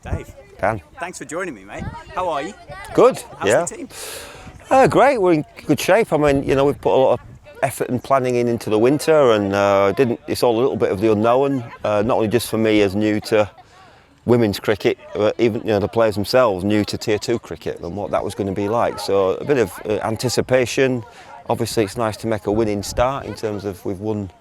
Dave. Dan. Thanks for joining me, mate. How are you? Good. How's the team? Great. We're in good shape. I mean, we've put a lot of effort and planning into the winter, and it's all a little bit of the unknown. Not only just for me as new to women's cricket, but even the players themselves new to Tier 2 cricket and what that was going to be like. So a bit of anticipation. Obviously, it's nice to make a winning start in terms of we've won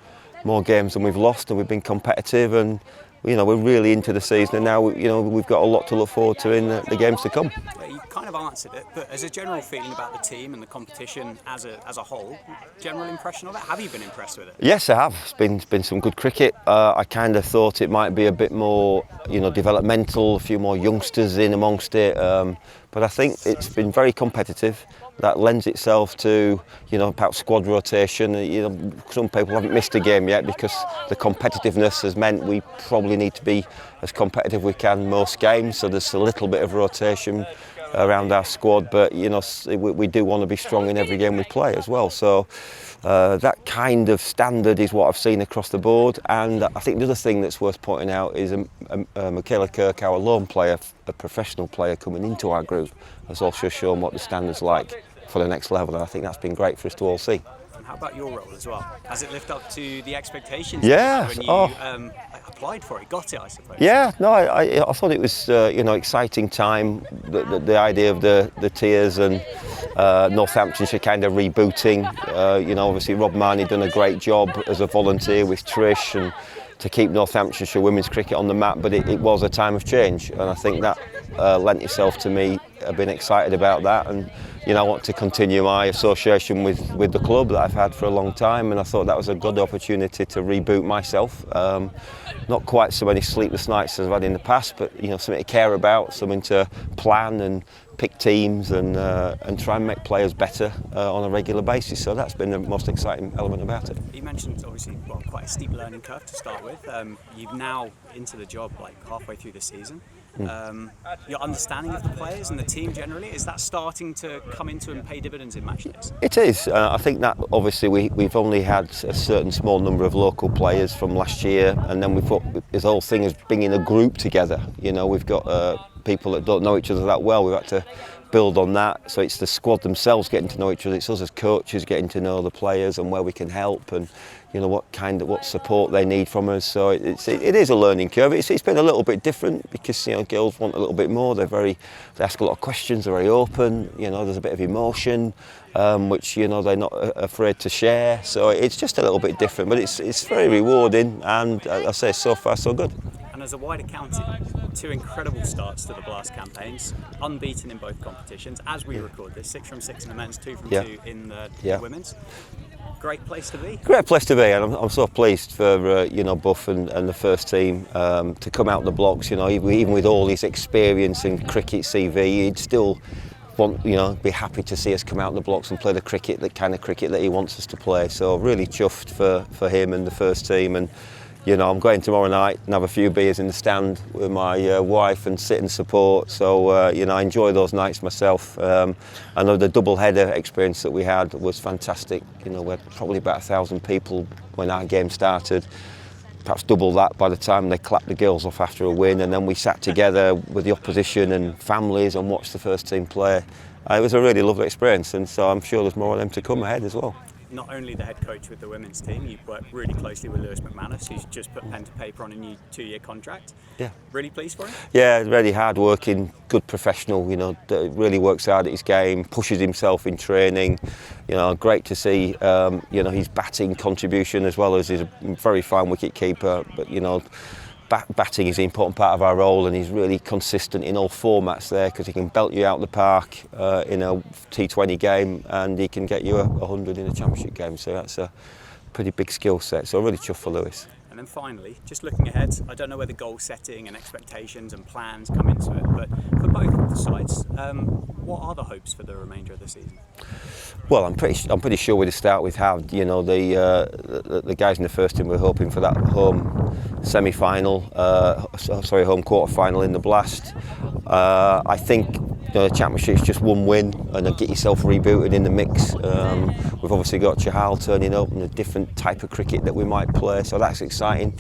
more games than we've lost, and we've been competitive, and we're really into the season, and now we've got a lot to look forward to in the games to come. You kind of answered it, but as a general feeling about the team and the competition as a whole, general impression of it, have you been impressed with it? Yes, I have. It's been some good cricket. I kind of thought it might be a bit more developmental, a few more youngsters in amongst it, but I think it's been very competitive. That lends itself to perhaps squad rotation. Some people haven't missed a game yet because the competitiveness has meant we probably need to be as competitive we can most games. So there's a little bit of rotation around our squad, but we do want to be strong in every game we play as well. So that kind of standard is what I've seen across the board. And I think the other thing that's worth pointing out is Michaela Kirk, our lone player, a professional player coming into our group, has also shown what the standard's like for the next level, and I think that's been great for us to all see. And how about your role as well? Has it lived up to the expectations Yeah. when you applied for it, got it, I suppose? Yeah, no, I thought it was exciting time. The idea of the tiers and Northamptonshire kind of rebooting. Obviously Rob Marnie done a great job as a volunteer with Trish and to keep Northamptonshire women's cricket on the map, but it was a time of change, and I think that lent itself to me. I've been excited about that, and I want to continue my association with the club that I've had for a long time, and I thought that was a good opportunity to reboot myself. Not quite so many sleepless nights as I've had in the past, but something to care about, something to plan and pick teams and try and make players better on a regular basis. So that's been the most exciting element about it. You mentioned obviously quite a steep learning curve to start with. You've now into the job like halfway through the season. Your understanding of the players and the team generally, is that starting to come into and pay dividends in match days? It is. I think that obviously we've only had a certain small number of local players from last year, and then we thought this whole thing is bringing a group together. We've got people that don't know each other that well. We've had to build on that. So it's the squad themselves getting to know each other. It's us as coaches getting to know the players and where we can help, and what support they need from us. So it is a learning curve. It's been a little bit different because girls want a little bit more. They ask a lot of questions. They're very open. There's a bit of emotion, which they're not afraid to share. So it's just a little bit different, but it's very rewarding. And I say so far so good. And as a wider county, 2 incredible starts to the Blast campaigns, unbeaten in both competitions. As we record this, 6 from 6 in the men's, 2 from 2 in the women's. Great place to be. Great place to be, and I'm so pleased for Buff and the first team to come out the blocks. Even with all his experience in cricket CV, he'd still be happy to see us come out the blocks and play the kind of cricket that he wants us to play. So really chuffed for him and the first team. And I'm going tomorrow night and have a few beers in the stand with my wife and sit and support. So, I enjoy those nights myself. I know the double-header experience that we had was fantastic. We had probably about 1,000 people when our game started. Perhaps double that by the time they clapped the girls off after a win. And then we sat together with the opposition and families and watched the first team play. It was a really lovely experience, and so I'm sure there's more of them to come ahead as well. Not only the head coach with the women's team, you've worked really closely with McManus, who's just put pen to paper on a new 2-year contract. Yeah. Really pleased for him? Yeah, really hard working, good professional, really works hard at his game, pushes himself in training. Great to see, his batting contribution as well as he's a very fine wicket keeper. But, batting is an important part of our role, and he's really consistent in all formats there because he can belt you out the park in a T20 game, and he can get you 100 in a championship game. So that's a pretty big skill set. So really chuffed for Lewis. And then finally, just looking ahead, I don't know where the goal setting and expectations and plans come into it, but for both of the sides, what are the hopes for the remainder of the season? Well, I'm pretty sure with the start we've had, the guys in the first team, we're hoping for that home semi-final, home quarter-final in the Blast. I think the championship's just one win, and then get yourself rebooted in the mix. We've obviously got Chahal turning up and a different type of cricket that we might play, so that's exciting.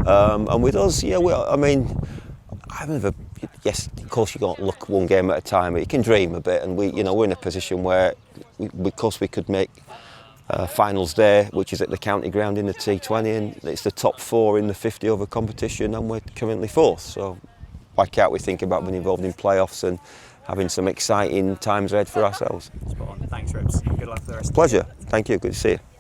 And with us, I've never yes, of course you can't look one game at a time, but you can dream a bit. And we're in a position where, because we could make finals there, which is at the county ground in the T20, and it's the top 4 in the 50 over competition, and we're currently 4th. So why can't we think about being involved in playoffs and having some exciting times ahead for ourselves? Spot on. Thanks, Rips. Good luck for the rest. Pleasure. Thank you. Good to see you.